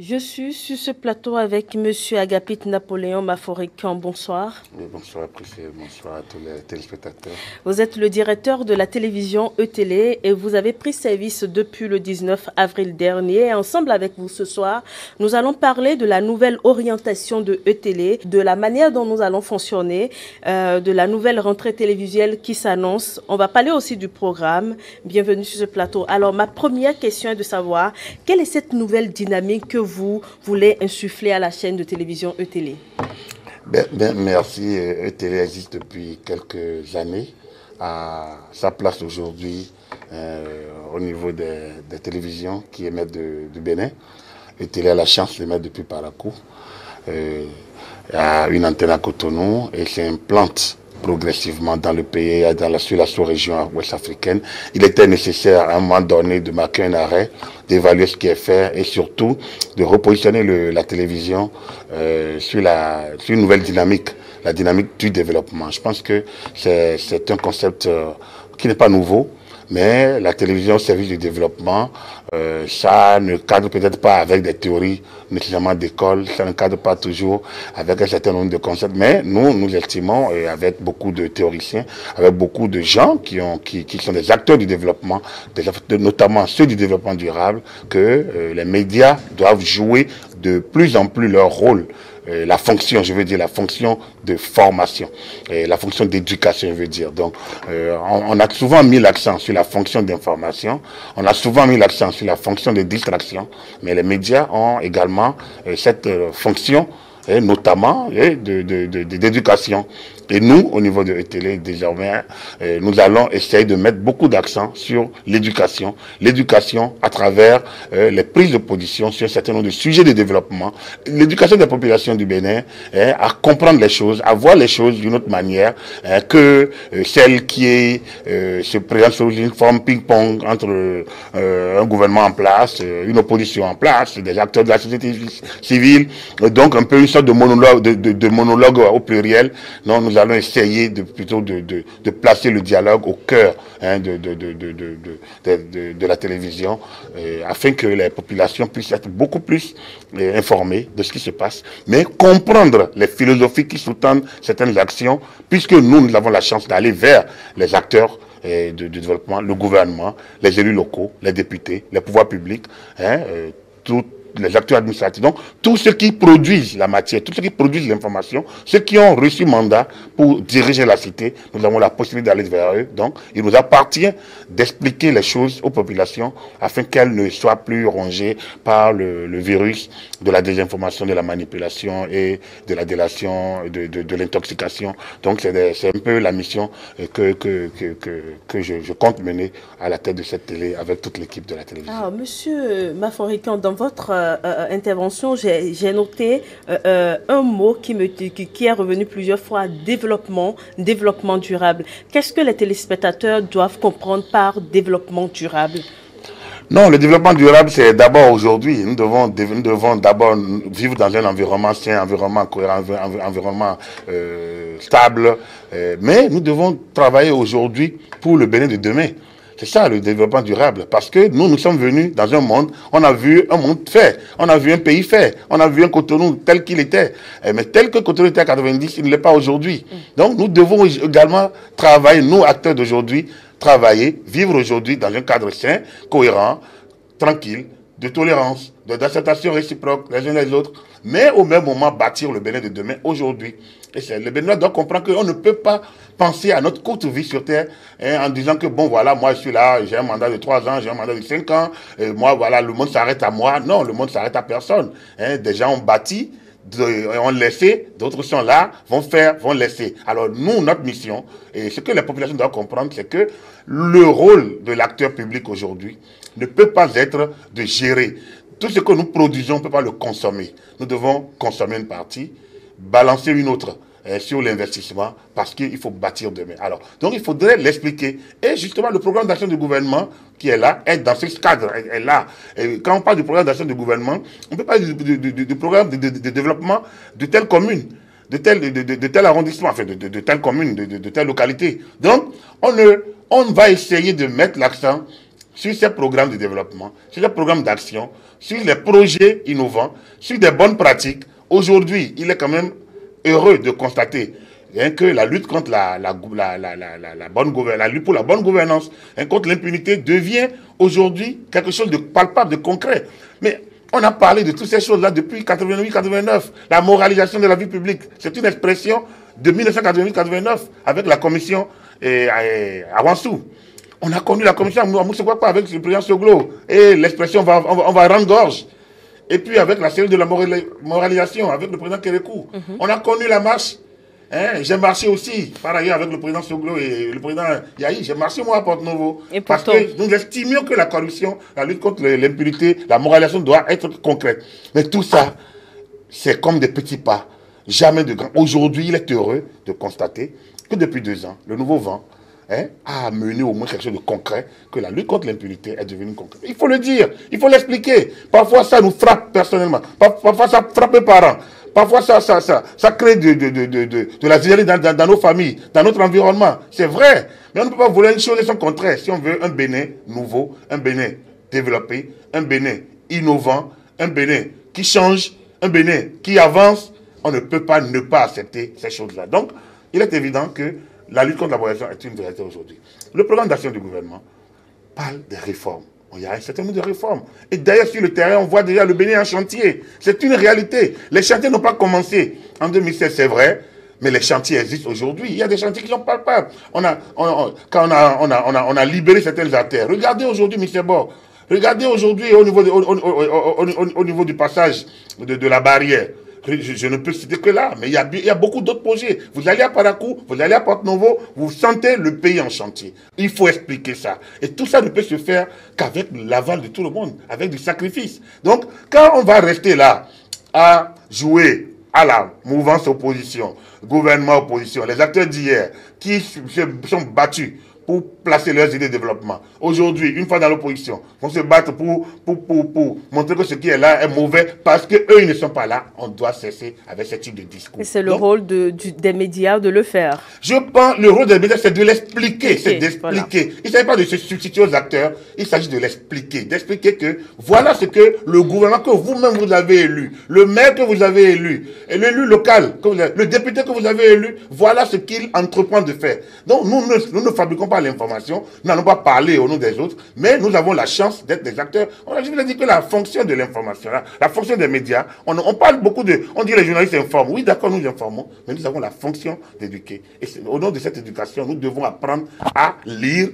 Je suis sur ce plateau avec Monsieur Agapit Napoléon Maforican. Bonsoir. Oui, bonsoir, apprécié. Bonsoir à tous les téléspectateurs. Vous êtes le directeur de la télévision E-Télé et vous avez pris service depuis le 19 avril dernier. Et ensemble avec vous ce soir, nous allons parler de la nouvelle orientation de E-Télé, de la manière dont nous allons fonctionner, de la nouvelle rentrée télévisuelle qui s'annonce. On va parler aussi du programme. Bienvenue sur ce plateau. Alors, ma première question est de savoir quelle est cette nouvelle dynamique que vous voulez insuffler à la chaîne de télévision E-Télé? Merci. E-Télé existe depuis quelques années. À sa place aujourd'hui au niveau des télévisions qui émettent du Bénin. E-Télé a la chance d'émettre depuis Parakou. A une antenne à Cotonou et s'implante progressivement dans le pays, sur la sous-région ouest africaine. Il était nécessaire à un moment donné de marquer un arrêt, d'évaluer ce qui est fait et surtout de repositionner la télévision sur une nouvelle dynamique, la dynamique du développement. Je pense que c'est un concept qui n'est pas nouveau, mais la télévision au service du développement, ça ne cadre peut-être pas avec des théories nécessairement d'école, ça ne cadre pas toujours avec un certain nombre de concepts, mais nous estimons, avec beaucoup de théoriciens, avec beaucoup de gens qui sont des acteurs du développement, notamment ceux du développement durable, que les médias doivent jouer de plus en plus leur rôle. La fonction, je veux dire, la fonction de formation, la fonction d'éducation, je veux dire. Donc, on a souvent mis l'accent sur la fonction d'information, on a souvent mis l'accent sur la fonction de distraction, mais les médias ont également cette fonction, notamment d'éducation. Et nous, au niveau de E-Télé, désormais, nous allons essayer de mettre beaucoup d'accent sur l'éducation. L'éducation à travers les prises de position sur un certain nombre de sujets de développement. L'éducation des populations du Bénin, à comprendre les choses, à voir les choses d'une autre manière que celle qui se présente sous une forme ping-pong entre un gouvernement en place, une opposition en place, des acteurs de la société civile, donc un peu une sorte de monologue au pluriel. Non, nous allons essayer plutôt de placer le dialogue au cœur de la télévision afin que les populations puissent être beaucoup plus informées de ce qui se passe, mais comprendre les philosophies qui sous-tendent certaines actions, puisque nous avons la chance d'aller vers les acteurs du développement, le gouvernement, les élus locaux, les députés, les pouvoirs publics, les acteurs administratifs, donc tous ceux qui produisent la matière, tous ceux qui produisent l'information, ceux qui ont reçu mandat pour diriger la cité, nous avons la possibilité d'aller vers eux. Donc, il nous appartient d'expliquer les choses aux populations afin qu'elles ne soient plus rongées par le virus de la désinformation, de la manipulation et de la délation, de l'intoxication. Donc, c'est un peu la mission que je compte mener à la tête de cette télé avec toute l'équipe de la télévision. Alors, Monsieur Maforican, dans votre intervention, j'ai noté un mot qui est revenu plusieurs fois, développement durable. Qu'est-ce que les téléspectateurs doivent comprendre par développement durable? Non, le développement durable, c'est d'abord aujourd'hui. Nous devons d'abord vivre dans un environnement sain, un environnement cohérent, un environnement stable. Mais nous devons travailler aujourd'hui pour le Bénin de demain. C'est ça le développement durable, parce que nous sommes venus dans un monde, on a vu un monde fait, on a vu un pays fait, on a vu un Cotonou tel qu'il était, mais tel que Cotonou était à 90, il ne l'est pas aujourd'hui. Donc nous devons également travailler, nous acteurs d'aujourd'hui, travailler, vivre aujourd'hui dans un cadre sain, cohérent, tranquille, de tolérance, d'acceptation réciproque les uns les autres, mais au même moment bâtir le Bénin de demain aujourd'hui. Et le Bénin doit comprendre qu'on ne peut pas penser à notre courte vie sur Terre en disant que bon voilà, moi je suis là, j'ai un mandat de 3 ans, j'ai un mandat de 5 ans, moi voilà, le monde s'arrête à moi. Non, le monde s'arrête à personne. Des gens ont bâti, ont laissé, d'autres sont là, vont laisser. Alors nous, notre mission, et ce que les populations doivent comprendre, c'est que le rôle de l'acteur public aujourd'hui ne peut pas être de gérer. Tout ce que nous produisons, on ne peut pas le consommer. Nous devons consommer une partie, balancer une autre sur l'investissement parce qu'il faut bâtir demain. Alors, donc il faudrait l'expliquer. Et justement, le programme d'action du gouvernement qui est là, est dans ce cadre, est là. Et quand on parle du programme d'action du gouvernement, on peut parler du programme de développement de telle commune, de tel arrondissement, enfin de telle commune, de telle localité. Donc, on va essayer de mettre l'accent sur ces programmes de développement, sur les programmes d'action, sur les projets innovants, sur des bonnes pratiques. Aujourd'hui, il est quand même heureux de constater que la lutte contre la lutte pour la bonne gouvernance, contre l'impunité devient aujourd'hui quelque chose de palpable, de concret. Mais on a parlé de toutes ces choses-là depuis 88-89. La moralisation de la vie publique, c'est une expression de 1988-89 avec la commission Awansou. On a connu la commission Moussouakpa avec le président Soglo et l'expression on va rendre gorge. Et puis avec la cellule de la moralisation avec le président Kérékou. On a connu la marche. J'ai marché aussi, par ailleurs, avec le président Soglo et le président Yahi. J'ai marché, moi, à Porto-Novo. Parce que nous estimions que la corruption, la lutte contre l'impunité, la moralisation doit être concrète. Mais tout ça, c'est comme des petits pas, jamais de grands. Aujourd'hui, il est heureux de constater que depuis 2 ans, le nouveau vent a amené au moins quelque chose de concret, que la lutte contre l'impunité est devenue concrète. Il faut le dire, il faut l'expliquer. Parfois, ça nous frappe personnellement. Parfois, ça frappe les parents. Parfois, ça crée de la zélie dans nos familles, dans notre environnement. C'est vrai. Mais on ne peut pas vouloir une chose et son contraire. Si on veut un Bénin nouveau, un Bénin développé, un Bénin innovant, un Bénin qui change, un Bénin qui avance, on ne peut pas ne pas accepter ces choses-là. Donc, il est évident que la lutte contre la moralisation est une vérité aujourd'hui. Le programme d'action du gouvernement parle des réformes. Il y a un certain nombre de réformes. Et d'ailleurs, sur le terrain, on voit déjà le Bénin en chantier. C'est une réalité. Les chantiers n'ont pas commencé en 2016, c'est vrai, mais les chantiers existent aujourd'hui. Il y a des chantiers qui sont palpables. Quand on a libéré certaines artères. Regardez aujourd'hui, M. Bord. Regardez aujourd'hui au niveau du passage de la barrière. Je ne peux citer que là, mais il y a beaucoup d'autres projets. Vous allez à Parakou, vous allez à Porto-Novo, vous sentez le pays en chantier. Il faut expliquer ça. Et tout ça ne peut se faire qu'avec l'aval de tout le monde, avec du sacrifice. Donc, quand on va rester là à jouer à la mouvance opposition, gouvernement opposition, les acteurs d'hier qui se sont battus pour placer leurs idées de développement. Aujourd'hui, une fois dans l'opposition, on se bat pour montrer que ce qui est là est mauvais parce qu'eux, ils ne sont pas là. On doit cesser avec ce type de discours. Et c'est le rôle des médias de le faire. Je pense le rôle des médias, c'est de l'expliquer, c'est d'expliquer. Voilà. Il ne s'agit pas de se substituer aux acteurs, il s'agit de l'expliquer, d'expliquer que voilà ce que le gouvernement que vous-même vous avez élu, le maire que vous avez élu, et l'élu local, le député que vous avez élu, voilà ce qu'il entreprend de faire. Donc nous ne fabriquons pas l'information, nous n'allons pas parler au nom des autres, mais nous avons la chance d'être des acteurs. Je vous ai dit que la fonction de l'information, la fonction des médias, on parle beaucoup on dit les journalistes informent. Oui, d'accord, nous informons, mais nous avons la fonction d'éduquer. Et au nom de cette éducation, nous devons apprendre à lire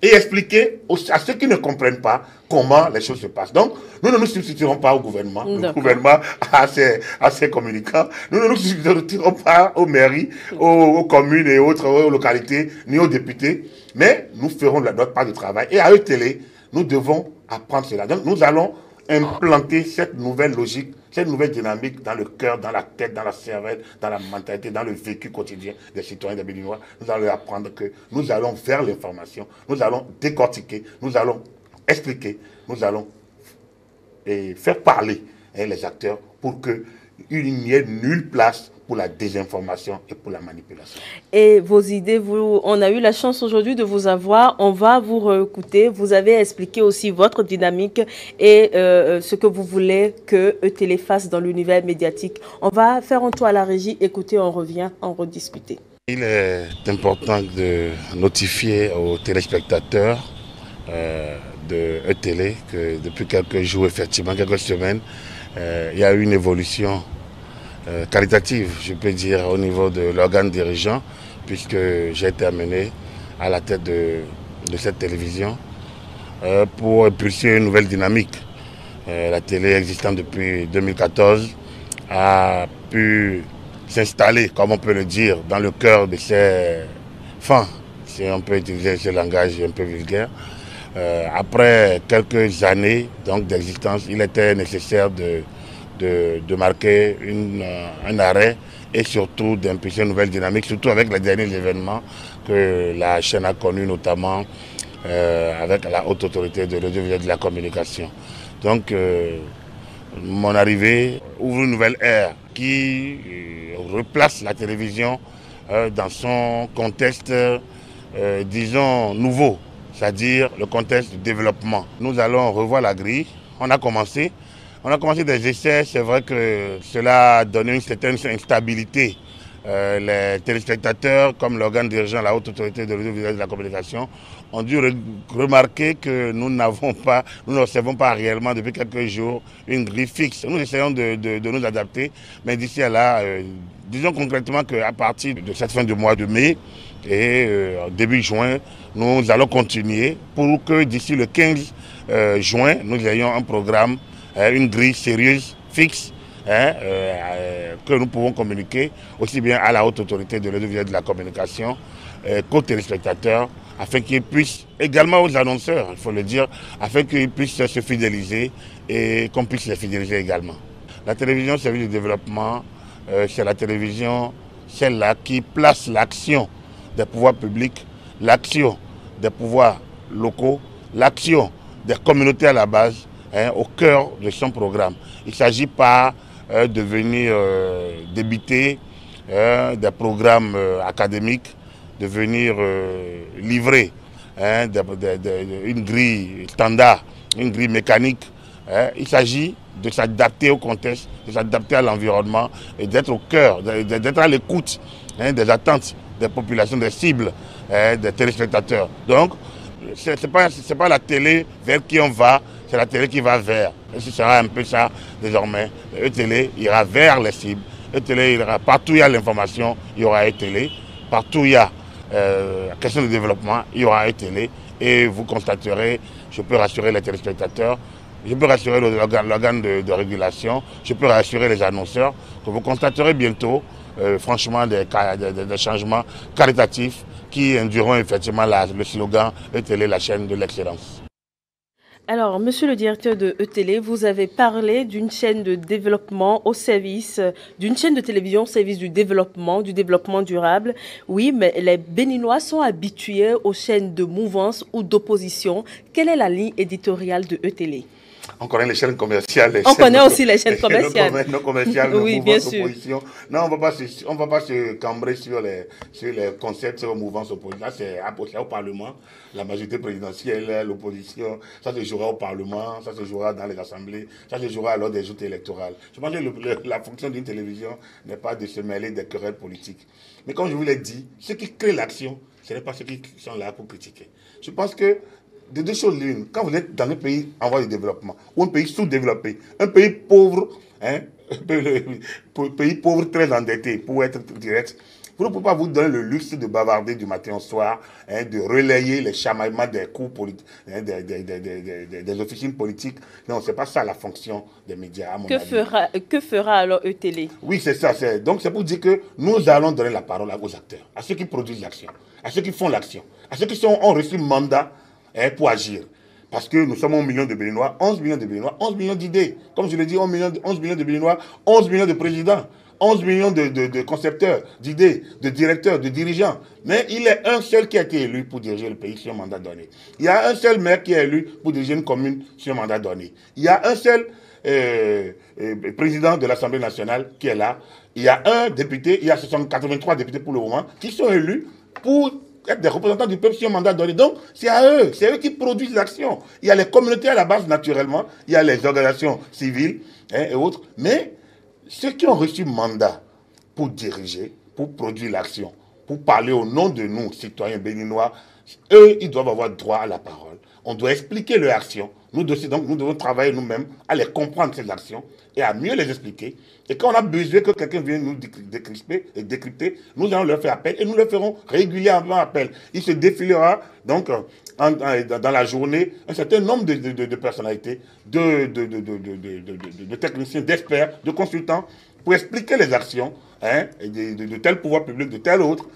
et expliquer à ceux qui ne comprennent pas comment les choses se passent. Donc, nous ne nous substituerons pas au gouvernement. Le gouvernement a ses communicants. Nous ne nous substituerons pas aux mairies, aux communes et autres aux localités, ni aux députés. Mais nous ferons notre part de travail. Et à ETélé, nous devons apprendre cela. Donc, nous allons implanter cette nouvelle logique, cette nouvelle dynamique dans le cœur, dans la tête, dans la cervelle, dans la mentalité, dans le vécu quotidien des citoyens des Béninois. Nous allons apprendre que nous allons vers l'information, nous allons décortiquer, nous allons expliquer, nous allons faire parler les acteurs pour qu'il n'y ait nulle place pour la désinformation et pour la manipulation. Et vos idées, on a eu la chance aujourd'hui de vous avoir. On va vous réécouter. Vous avez expliqué aussi votre dynamique et ce que vous voulez que ETélé fasse dans l'univers médiatique. On va faire un tour à la régie, écouter, on revient, en rediscuter. Il est important de notifier aux téléspectateurs de ETélé que depuis quelques jours, effectivement, quelques semaines, il y a eu une évolution qualitative, je peux dire, au niveau de l'organe dirigeant, puisque j'ai été amené à la tête de cette télévision pour impulser une nouvelle dynamique. La télé existante depuis 2014 a pu s'installer, comme on peut le dire, dans le cœur de ses fins, si on peut utiliser ce langage un peu vulgaire. Après quelques années d'existence, il était nécessaire de marquer un arrêt et surtout d'impulser une nouvelle dynamique, surtout avec les derniers événements que la chaîne a connus, notamment avec la haute autorité de l'audiovisuel et de la communication. Donc, mon arrivée ouvre une nouvelle ère qui replace la télévision dans son contexte, disons, nouveau, c'est-à-dire le contexte du développement. Nous allons revoir la grille. On a commencé des essais, c'est vrai que cela a donné une certaine instabilité. Les téléspectateurs, comme l'organe dirigeant, la haute autorité de l'audiovisuel et de la communication, ont dû remarquer que nous n'observons pas réellement depuis quelques jours une grille fixe. Nous essayons de nous adapter, mais d'ici là, disons concrètement qu'à partir de cette fin du mois de mai et début juin, nous allons continuer pour que d'ici le 15 juin, nous ayons un programme, une grille sérieuse, fixe, que nous pouvons communiquer aussi bien à la haute autorité de l'audiovisuel de la communication qu'aux téléspectateurs, afin qu'ils puissent, également aux annonceurs, il faut le dire, afin qu'ils puissent se fidéliser et qu'on puisse les fidéliser également. La télévision service du développement, c'est la télévision, celle-là qui place l'action des pouvoirs publics, l'action des pouvoirs locaux, l'action des communautés à la base, au cœur de son programme. Il ne s'agit pas de venir débiter des programmes académiques, de venir livrer une grille standard, une grille mécanique. Il s'agit de s'adapter au contexte, de s'adapter à l'environnement et d'être au cœur, d'être à l'écoute des attentes des populations, des cibles, des téléspectateurs. Donc, ce n'est pas la télé vers qui on va, c'est la télé qui va vers. Et ce sera un peu ça désormais. E-télé ira vers les cibles. E-télé ira partout où il y a l'information, il y aura E-télé. Partout où il y a la question de développement, il y aura E-télé. Et vous constaterez, je peux rassurer les téléspectateurs, je peux rassurer l'organe de régulation, je peux rassurer les annonceurs, que vous constaterez bientôt, franchement, des changements qualitatifs qui induiront effectivement le slogan E-télé, la chaîne de l'excellence. Alors, monsieur le directeur de E-télé, vous avez parlé d'une chaîne de développement au service, d'une chaîne de télévision au service du développement durable. Oui, mais les Béninois sont habitués aux chaînes de mouvance ou d'opposition. Quelle est la ligne éditoriale de E-télé? On connaît les chaînes commerciales. On connaît aussi les chaînes commerciales. Nos commerciales, oui, bien sûr. Non, on ne va pas se cambrer sur les concepts sur mouvance opposition. Là, c'est au Parlement, la majorité présidentielle, l'opposition. Ça se jouera au Parlement, ça se jouera dans les assemblées, ça se jouera lors des joutes électorales. Je pense que la fonction d'une télévision n'est pas de se mêler des querelles politiques. Mais comme je vous l'ai dit, ceux qui créent l'action, ce n'est pas ceux qui sont là pour critiquer. Je pense que de deux choses l'une, quand vous êtes dans un pays en voie de développement ou un pays sous-développé, un pays pauvre, un pays pauvre très endetté, pour être direct, vous ne pouvez pas vous donner le luxe de bavarder du matin au soir, de relayer les chamaillements des coups politiques, des officines politiques. Non, ce n'est pas ça la fonction des médias, à mon avis. Que fera alors E-télé? Oui, c'est ça. Donc c'est pour dire que nous allons donner la parole aux acteurs, à ceux qui produisent l'action, à ceux qui font l'action, à ceux qui ont reçu mandat pour agir. Parce que nous sommes 1 million de Béninois, 11 millions de Béninois, 11 millions d'idées. Comme je l'ai dit, 11 millions de Béninois, 11 millions de présidents, 11 millions de concepteurs, d'idées, de directeurs, de dirigeants. Mais il est un seul qui a été élu pour diriger le pays sur un mandat donné. Il y a un seul maire qui est élu pour diriger une commune sur un mandat donné. Il y a un seul président de l'Assemblée nationale qui est là. Il y a un député, il y a 83 députés pour le moment, qui sont élus pour être des représentants du peuple sur un mandat donné. Donc, c'est eux qui produisent l'action. Il y a les communautés à la base, naturellement, il y a les organisations civiles et autres, mais ceux qui ont reçu mandat pour diriger, pour produire l'action, pour parler au nom de nous, citoyens béninois, eux, ils doivent avoir droit à la parole. On doit expliquer leur action. Nous devons travailler nous-mêmes à les comprendre, ces actions, et à mieux les expliquer. Et quand on a besoin que quelqu'un vienne nous décrypter et décrypter, nous allons leur faire appel et nous leur ferons régulièrement appel. Il se défilera donc dans la journée un certain nombre de personnalités, de techniciens, d'experts, de consultants pour expliquer les actions de tel pouvoir public, de tel autre,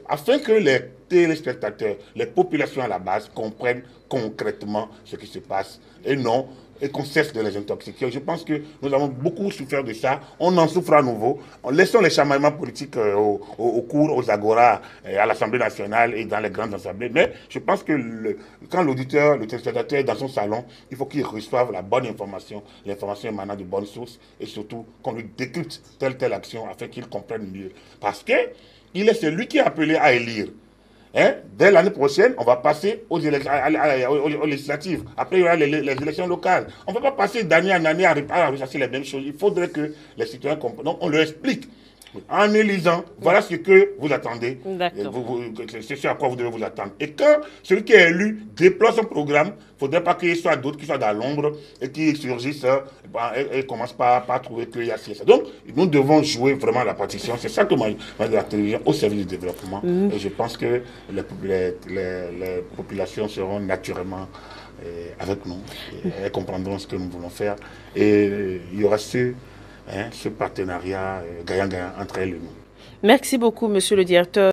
afin que les téléspectateurs, les populations à la base comprennent concrètement ce qui se passe et qu'on cesse de les intoxiquer. Je pense que nous avons beaucoup souffert de ça. On en souffre à nouveau. Laissons les chamaillements politiques au cours, aux agoras, à l'Assemblée nationale et dans les grandes assemblées. Mais je pense que quand l'auditeur, le téléspectateur est dans son salon, il faut qu'il reçoive la bonne information, l'information émanant de bonnes sources, et surtout qu'on lui décrypte telle action afin qu'il comprenne mieux. Parce que il est celui qui est appelé à élire hein, dès l'année prochaine, on va passer aux élections, aux législatives. Après, il y aura les élections locales. On ne peut pas passer d'année en année à ressasser les mêmes choses. Il faudrait que les citoyens comprennent. Donc, on leur explique. En élisant, voilà ce que vous attendez. C'est ce à quoi vous devez vous attendre. Et quand celui qui est élu déploie son programme, il ne faudrait pas qu'il y soit d'autres qui soient dans l'ombre et qui surgissent et commencent par trouver qu'il y a ça. Donc, nous devons jouer vraiment la partition. C'est ça que moi, la télévision au service du développement. Et je pense que les populations seront naturellement avec nous. Elles comprendront ce que nous voulons faire. Et il y aura ce partenariat gagnant-gagnant entre elles et nous. Merci beaucoup, monsieur le directeur.